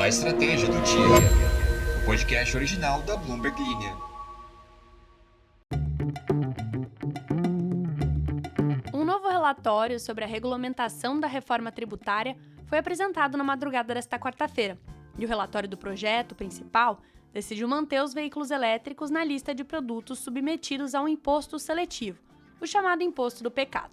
A Estratégia do Dia, o podcast original da Bloomberg Linha. Um novo relatório sobre a regulamentação da reforma tributária foi apresentado na madrugada desta quarta-feira, e o relatório do projeto principal decidiu manter os veículos elétricos na lista de produtos submetidos a um imposto seletivo, o chamado Imposto do Pecado.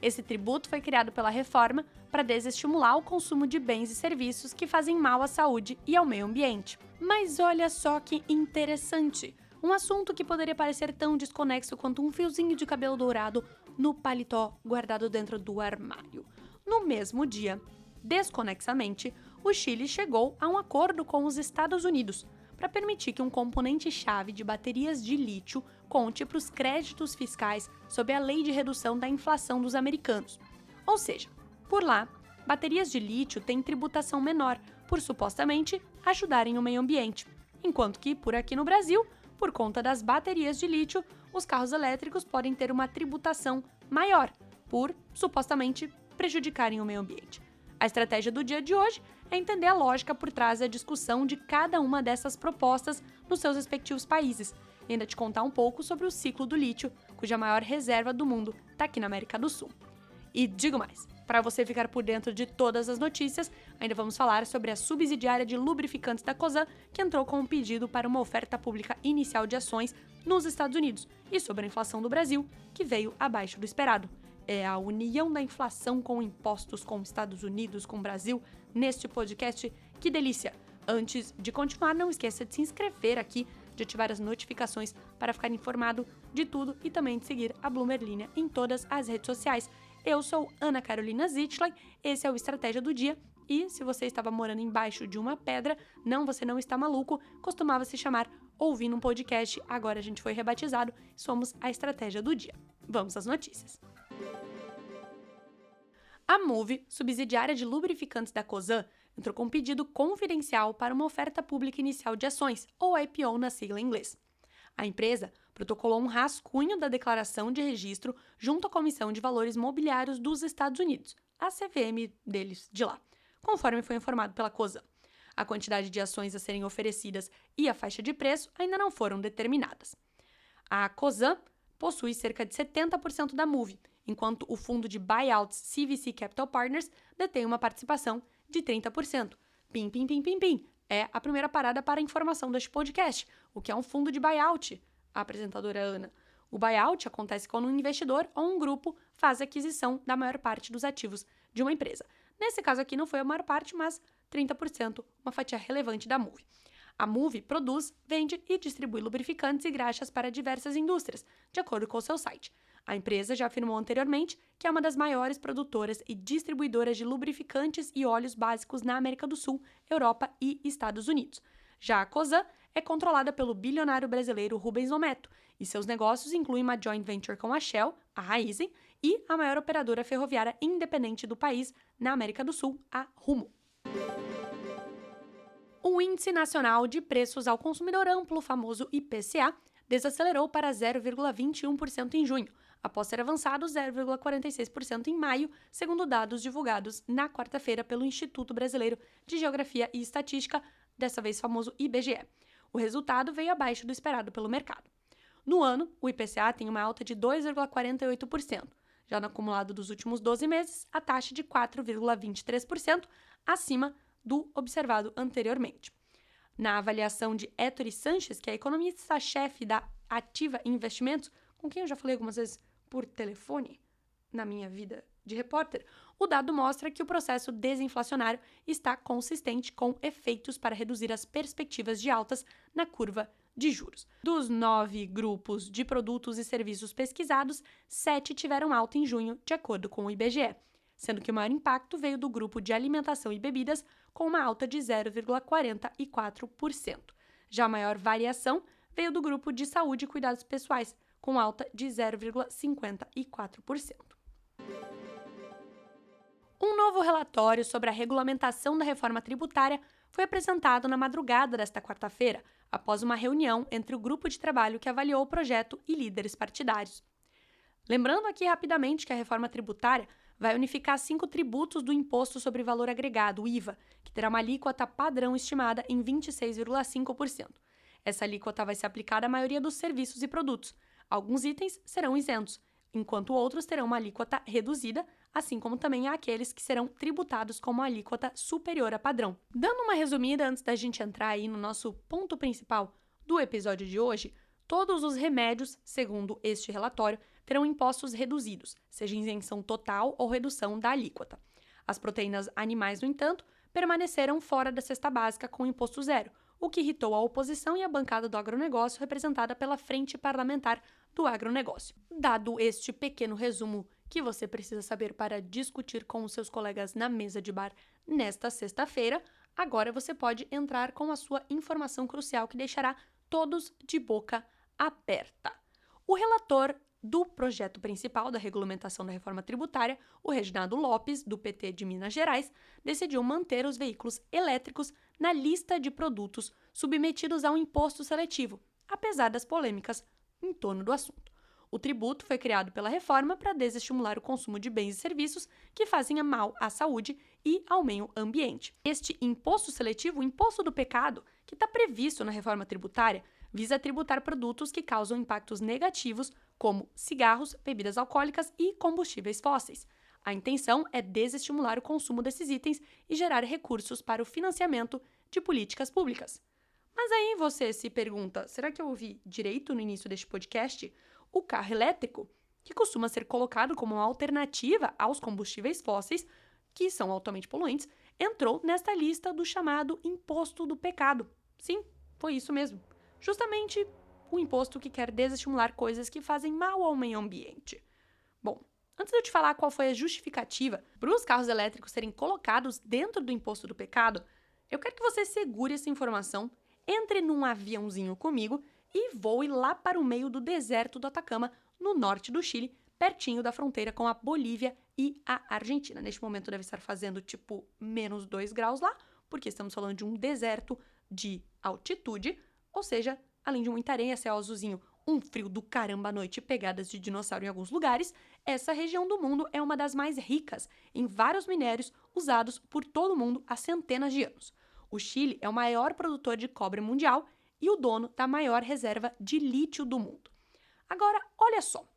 Esse tributo foi criado pela reforma para desestimular o consumo de bens e serviços que fazem mal à saúde e ao meio ambiente. Mas olha só que interessante! Um assunto que poderia parecer tão desconexo quanto um fiozinho de cabelo dourado no paletó guardado dentro do armário. No mesmo dia, desconexamente, o Chile chegou a um acordo com os Estados Unidos para permitir que um componente-chave de baterias de lítio conte para os créditos fiscais sob a Lei de Redução da Inflação dos Americanos. Ou seja, por lá, baterias de lítio têm tributação menor por supostamente ajudarem o meio ambiente, enquanto que, por aqui no Brasil, por conta das baterias de lítio, os carros elétricos podem ter uma tributação maior por supostamente prejudicarem o meio ambiente. A estratégia do dia de hoje é entender a lógica por trás da discussão de cada uma dessas propostas nos seus respectivos países e ainda te contar um pouco sobre o ciclo do lítio, cuja maior reserva do mundo está aqui na América do Sul. E digo mais, para você ficar por dentro de todas as notícias, ainda vamos falar sobre a subsidiária de lubrificantes da Cosan, que entrou com um pedido para uma oferta pública inicial de ações nos Estados Unidos, e sobre a inflação do Brasil, que veio abaixo do esperado. É a união da inflação com impostos com Estados Unidos, com o Brasil, neste podcast. Que delícia! Antes de continuar, não esqueça de se inscrever aqui, de ativar as notificações para ficar informado de tudo e também de seguir a Bloomberg Linha em todas as redes sociais. Eu sou Ana Carolina Zitlain, esse é o Estratégia do Dia, e se você estava morando embaixo de uma pedra, você não está maluco, costumava se chamar Ouvindo um Podcast, agora a gente foi rebatizado, somos a Estratégia do Dia. Vamos às notícias. A Moove, subsidiária de lubrificantes da Cosan, entrou com um pedido confidencial para uma oferta pública inicial de ações, ou IPO na sigla em inglês. A empresa protocolou um rascunho da declaração de registro junto à Comissão de Valores Mobiliários dos Estados Unidos, a CVM deles de lá, conforme foi informado pela Cosan. A quantidade de ações a serem oferecidas e a faixa de preço ainda não foram determinadas. A Cosan possui cerca de 70% da Moove, enquanto o fundo de buyouts CVC Capital Partners detém uma participação de 30%. Pim, pim, pim, pim, pim. É a primeira parada para a informação deste podcast. O que é um fundo de buyout? A apresentadora Ana. O buyout acontece quando um investidor ou um grupo faz a aquisição da maior parte dos ativos de uma empresa. Nesse caso aqui não foi a maior parte, mas 30%, uma fatia relevante da Moove. A Moove produz, vende e distribui lubrificantes e graxas para diversas indústrias, de acordo com o seu site. A empresa já afirmou anteriormente que é uma das maiores produtoras e distribuidoras de lubrificantes e óleos básicos na América do Sul, Europa e Estados Unidos. Já a Cosan é controlada pelo bilionário brasileiro Rubens Ometo, e seus negócios incluem uma joint venture com a Shell, a Raízen, e a maior operadora ferroviária independente do país na América do Sul, a Rumo. O Índice Nacional de Preços ao Consumidor Amplo, famoso IPCA, desacelerou para 0,21% em junho, após ter avançado 0,46% em maio, segundo dados divulgados na quarta-feira pelo Instituto Brasileiro de Geografia e Estatística, dessa vez famoso IBGE. O resultado veio abaixo do esperado pelo mercado. No ano, o IPCA tem uma alta de 2,48%. Já no acumulado dos últimos 12 meses, a taxa de 4,23%, acima do observado anteriormente. Na avaliação de Ettore Sanches, que é economista-chefe da Ativa Investimentos, com quem eu já falei algumas vezes por telefone na minha vida de repórter, o dado mostra que o processo desinflacionário está consistente com efeitos para reduzir as perspectivas de altas na curva de juros. Dos 9 grupos de produtos e serviços pesquisados, 7 tiveram alta em junho, de acordo com o IBGE, sendo que o maior impacto veio do grupo de alimentação e bebidas, com uma alta de 0,44%. Já a maior variação veio do grupo de saúde e cuidados pessoais, com alta de 0,54%. Um novo relatório sobre a regulamentação da reforma tributária foi apresentado na madrugada desta quarta-feira, após uma reunião entre o grupo de trabalho que avaliou o projeto e líderes partidários. Lembrando aqui rapidamente que a reforma tributária vai unificar 5 tributos do Imposto sobre Valor Agregado, o IVA, que terá uma alíquota padrão estimada em 26,5%. Essa alíquota vai ser aplicada à maioria dos serviços e produtos. Alguns itens serão isentos, enquanto outros terão uma alíquota reduzida, assim como também há aqueles que serão tributados com uma alíquota superior a padrão. Dando uma resumida antes da gente entrar aí no nosso ponto principal do episódio de hoje, todos os remédios, segundo este relatório, terão impostos reduzidos, seja isenção total ou redução da alíquota. As proteínas animais, no entanto, permaneceram fora da cesta básica com imposto zero, o que irritou a oposição e a bancada do agronegócio representada pela Frente Parlamentar do Agronegócio. Dado este pequeno resumo que você precisa saber para discutir com os seus colegas na mesa de bar nesta sexta-feira, agora você pode entrar com a sua informação crucial que deixará todos de boca aberta. O relator do projeto principal da regulamentação da reforma tributária, o Reginaldo Lopes, do PT de Minas Gerais, decidiu manter os veículos elétricos na lista de produtos submetidos ao imposto seletivo, apesar das polêmicas em torno do assunto. O tributo foi criado pela reforma para desestimular o consumo de bens e serviços que fazem mal à saúde e ao meio ambiente. Este imposto seletivo, o imposto do pecado, que está previsto na reforma tributária, visa tributar produtos que causam impactos negativos, como cigarros, bebidas alcoólicas e combustíveis fósseis. A intenção é desestimular o consumo desses itens e gerar recursos para o financiamento de políticas públicas. Mas aí você se pergunta, será que eu ouvi direito no início deste podcast? O carro elétrico, que costuma ser colocado como uma alternativa aos combustíveis fósseis, que são altamente poluentes, entrou nesta lista do chamado imposto do pecado. Sim, foi isso mesmo. Justamente o imposto que quer desestimular coisas que fazem mal ao meio ambiente. Bom, antes de eu te falar qual foi a justificativa para os carros elétricos serem colocados dentro do imposto do pecado, eu quero que você segure essa informação, entre num aviãozinho comigo e voe lá para o meio do deserto do Atacama, no norte do Chile, pertinho da fronteira com a Bolívia e a Argentina. Neste momento deve estar fazendo tipo menos 2 graus lá, porque estamos falando de um deserto de altitude, ou seja, além de muita areia, céu azulzinho, um frio do caramba à noite e pegadas de dinossauro em alguns lugares, essa região do mundo é uma das mais ricas em vários minérios usados por todo o mundo há centenas de anos. O Chile é o maior produtor de cobre mundial e o dono da maior reserva de lítio do mundo. Agora, olha só,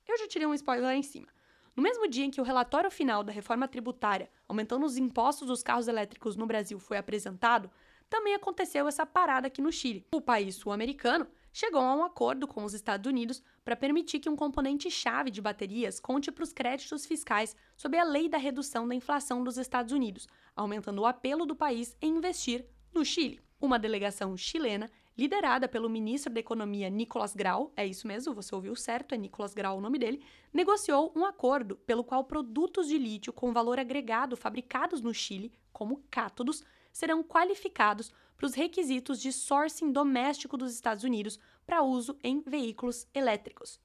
eu já tirei um spoiler lá em cima. No mesmo dia em que o relatório final da reforma tributária, aumentando os impostos dos carros elétricos no Brasil, foi apresentado, também aconteceu essa parada aqui no Chile. O país sul-americano chegou a um acordo com os Estados Unidos para permitir que um componente-chave de baterias conte para os créditos fiscais sob a lei da redução da inflação dos Estados Unidos, aumentando o apelo do país em investir no Chile. Uma delegação chilena, liderada pelo ministro da Economia Nicolás Grau, é isso mesmo, você ouviu certo, é Nicolás Grau o nome dele, negociou um acordo pelo qual produtos de lítio com valor agregado fabricados no Chile, como cátodos, serão qualificados para os requisitos de sourcing doméstico dos Estados Unidos para uso em veículos elétricos.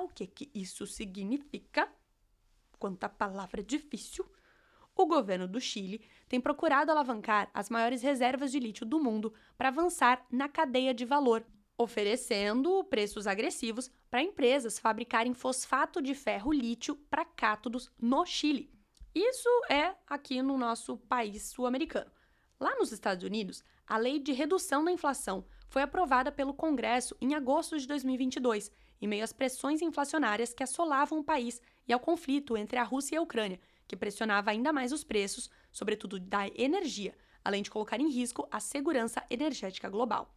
O que isso significa? Quanta palavra difícil! O governo do Chile tem procurado alavancar as maiores reservas de lítio do mundo para avançar na cadeia de valor, oferecendo preços agressivos para empresas fabricarem fosfato de ferro lítio para cátodos no Chile. Isso é aqui no nosso país sul-americano. Lá nos Estados Unidos, a Lei de Redução da Inflação foi aprovada pelo Congresso em agosto de 2022, em meio às pressões inflacionárias que assolavam o país e ao conflito entre a Rússia e a Ucrânia, que pressionava ainda mais os preços, sobretudo da energia, além de colocar em risco a segurança energética global.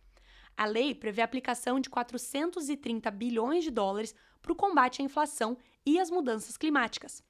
A lei prevê a aplicação de 430 bilhões de dólares para o combate à inflação e às mudanças climáticas.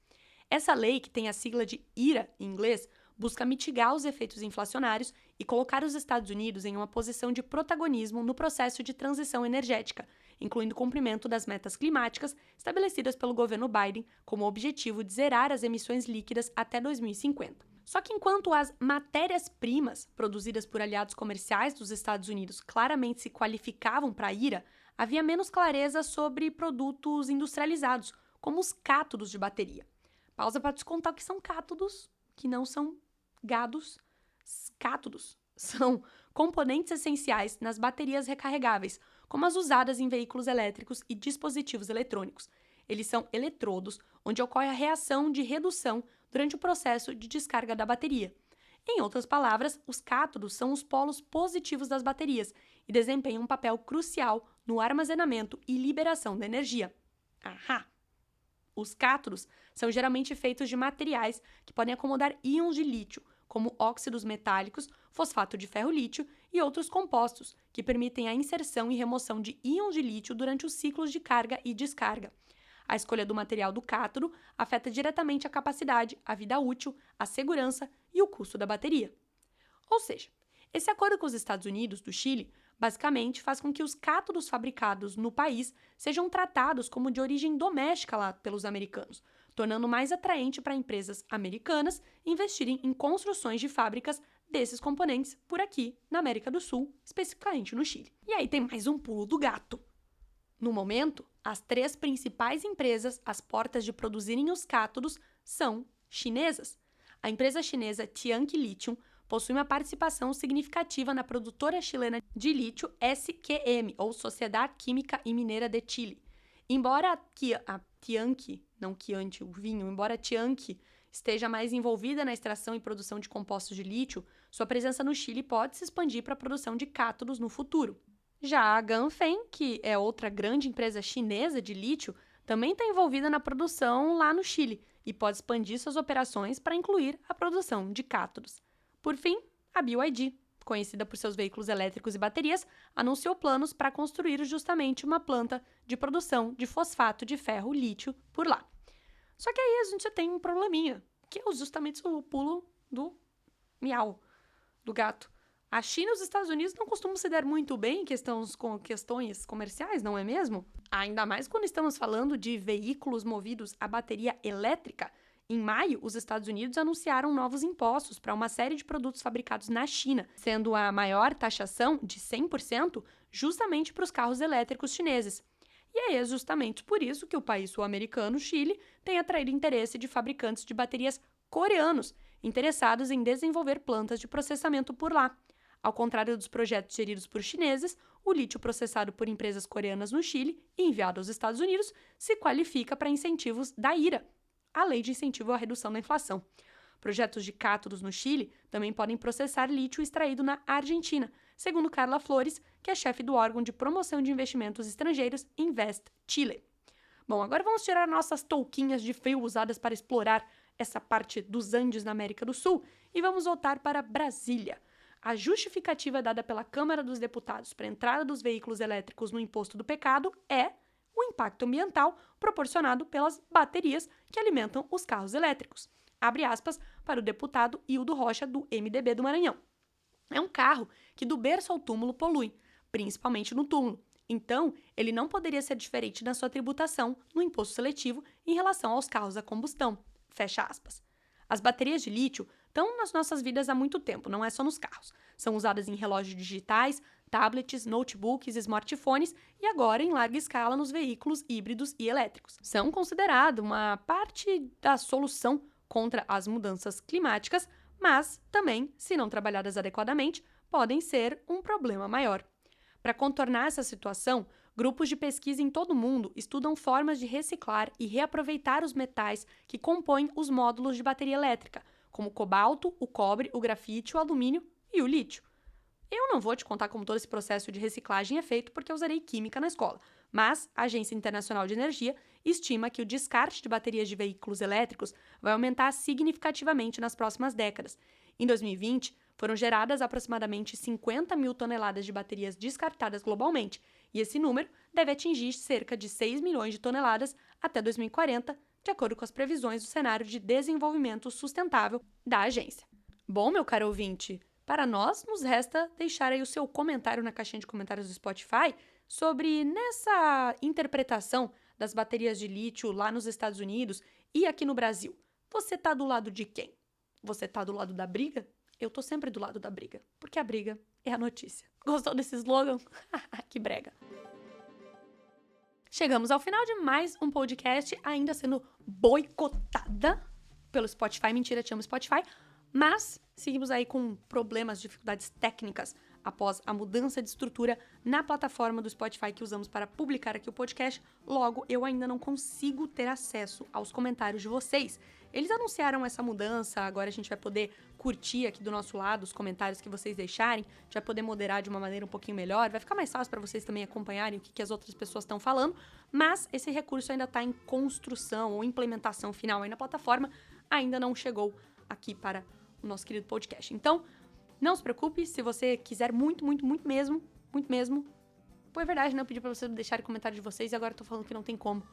Essa lei, que tem a sigla de IRA em inglês, busca mitigar os efeitos inflacionários e colocar os Estados Unidos em uma posição de protagonismo no processo de transição energética, incluindo o cumprimento das metas climáticas estabelecidas pelo governo Biden como objetivo de zerar as emissões líquidas até 2050. Só que enquanto as matérias-primas produzidas por aliados comerciais dos Estados Unidos claramente se qualificavam para a IRA, havia menos clareza sobre produtos industrializados, como os cátodos de bateria. Pausa para te contar o que são cátodos, que não são gados. Cátodos são componentes essenciais nas baterias recarregáveis, como as usadas em veículos elétricos e dispositivos eletrônicos. Eles são eletrodos, onde ocorre a reação de redução durante o processo de descarga da bateria. Em outras palavras, os cátodos são os polos positivos das baterias e desempenham um papel crucial no armazenamento e liberação da energia. Ahá! Os cátodos são geralmente feitos de materiais que podem acomodar íons de lítio, como óxidos metálicos, fosfato de ferro-lítio e outros compostos, que permitem a inserção e remoção de íons de lítio durante os ciclos de carga e descarga. A escolha do material do cátodo afeta diretamente a capacidade, a vida útil, a segurança e o custo da bateria. Ou seja, esse acordo com os Estados Unidos do Chile basicamente faz com que os cátodos fabricados no país sejam tratados como de origem doméstica lá pelos americanos, tornando mais atraente para empresas americanas investirem em construções de fábricas desses componentes por aqui, na América do Sul, especificamente no Chile. E aí tem mais um pulo do gato. No momento, as 3 principais empresas às portas de produzirem os cátodos são chinesas. A empresa chinesa Tianqi Lithium possui uma participação significativa na produtora chilena de lítio SQM, ou Sociedade Química e Mineira de Chile. Embora a Tianqi, não Chianti, o vinho, embora a Tianqi esteja mais envolvida na extração e produção de compostos de lítio, sua presença no Chile pode se expandir para a produção de cátodos no futuro. Já a Ganfeng, que é outra grande empresa chinesa de lítio, também está envolvida na produção lá no Chile e pode expandir suas operações para incluir a produção de cátodos. Por fim, a BYD, conhecida por seus veículos elétricos e baterias, anunciou planos para construir justamente uma planta de produção de fosfato de ferro-lítio por lá. Só que aí a gente tem um probleminha, que é justamente o pulo do miau, do gato. A China e os Estados Unidos não costumam se dar muito bem em questões comerciais, não é mesmo? Ainda mais quando estamos falando de veículos movidos a bateria elétrica. Em maio, os Estados Unidos anunciaram novos impostos para uma série de produtos fabricados na China, sendo a maior taxação de 100% justamente para os carros elétricos chineses. E é justamente por isso que o país sul-americano, Chile, tem atraído interesse de fabricantes de baterias coreanos, interessados em desenvolver plantas de processamento por lá. Ao contrário dos projetos geridos por chineses, o lítio processado por empresas coreanas no Chile e enviado aos Estados Unidos se qualifica para incentivos da IRA, a Lei de Incentivo à Redução da Inflação. Projetos de cátodos no Chile também podem processar lítio extraído na Argentina, segundo Carla Flores, que é chefe do órgão de promoção de investimentos estrangeiros Invest Chile. Bom, agora vamos tirar nossas touquinhas de frio usadas para explorar essa parte dos Andes na América do Sul e vamos voltar para Brasília. A justificativa dada pela Câmara dos Deputados para a entrada dos veículos elétricos no imposto do pecado é o impacto ambiental proporcionado pelas baterias que alimentam os carros elétricos. Abre aspas para o deputado Hildo Rocha, do MDB do Maranhão. É um carro que do berço ao túmulo polui, principalmente no túmulo. Então, ele não poderia ser diferente na sua tributação no imposto seletivo em relação aos carros a combustão. Fecha aspas. As baterias de lítio estão nas nossas vidas há muito tempo, não é só nos carros. São usadas em relógios digitais, tablets, notebooks, smartphones e agora em larga escala nos veículos híbridos e elétricos. São considerados uma parte da solução contra as mudanças climáticas, mas também, se não trabalhadas adequadamente, podem ser um problema maior. Para contornar essa situação, grupos de pesquisa em todo o mundo estudam formas de reciclar e reaproveitar os metais que compõem os módulos de bateria elétrica, como o cobalto, o cobre, o grafite, o alumínio e o lítio. Eu não vou te contar como todo esse processo de reciclagem é feito porque eu usarei química na escola, mas a Agência Internacional de Energia estima que o descarte de baterias de veículos elétricos vai aumentar significativamente nas próximas décadas. Em 2020, foram geradas aproximadamente 50 mil toneladas de baterias descartadas globalmente, e esse número deve atingir cerca de 6 milhões de toneladas até 2040, de acordo com as previsões do cenário de desenvolvimento sustentável da agência. Bom, meu caro ouvinte, para nós nos resta deixar aí o seu comentário na caixinha de comentários do Spotify sobre nessa interpretação das baterias de lítio lá nos Estados Unidos e aqui no Brasil. Você tá do lado de quem? Você tá do lado da briga? Eu tô sempre do lado da briga, porque a briga é a notícia. Gostou desse slogan? Que brega. Chegamos ao final de mais um podcast, ainda sendo boicotada pelo Spotify. Mentira, te amo Spotify. Mas seguimos aí com problemas, dificuldades técnicas após a mudança de estrutura na plataforma do Spotify que usamos para publicar aqui o podcast. Logo, eu ainda não consigo ter acesso aos comentários de vocês. Eles anunciaram essa mudança, agora a gente vai poder curtir aqui do nosso lado os comentários que vocês deixarem, a gente vai poder moderar de uma maneira um pouquinho melhor, vai ficar mais fácil para vocês também acompanharem o que as outras pessoas estão falando, mas esse recurso ainda está em construção ou implementação final aí na plataforma, ainda não chegou aqui para o nosso querido podcast. Então, não se preocupe, se você quiser muito mesmo, pô, é verdade, né? Eu pedi pra vocês deixarem comentário de vocês e agora eu tô falando que não tem como.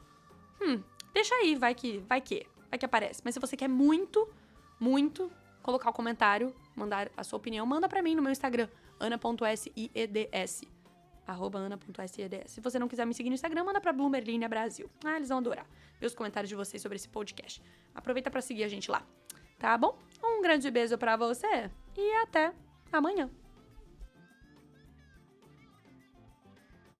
Deixa aí, vai que aparece. Mas se você quer muito colocar o comentário, mandar a sua opinião, manda pra mim no meu Instagram, ana.sieds, @ana.sieds. Se você não quiser me seguir no Instagram, manda pra Bloomerlinea Brasil. Eles vão adorar ver os comentários de vocês sobre esse podcast. Aproveita pra seguir a gente lá, tá bom? Um grande beijo pra você e até amanhã.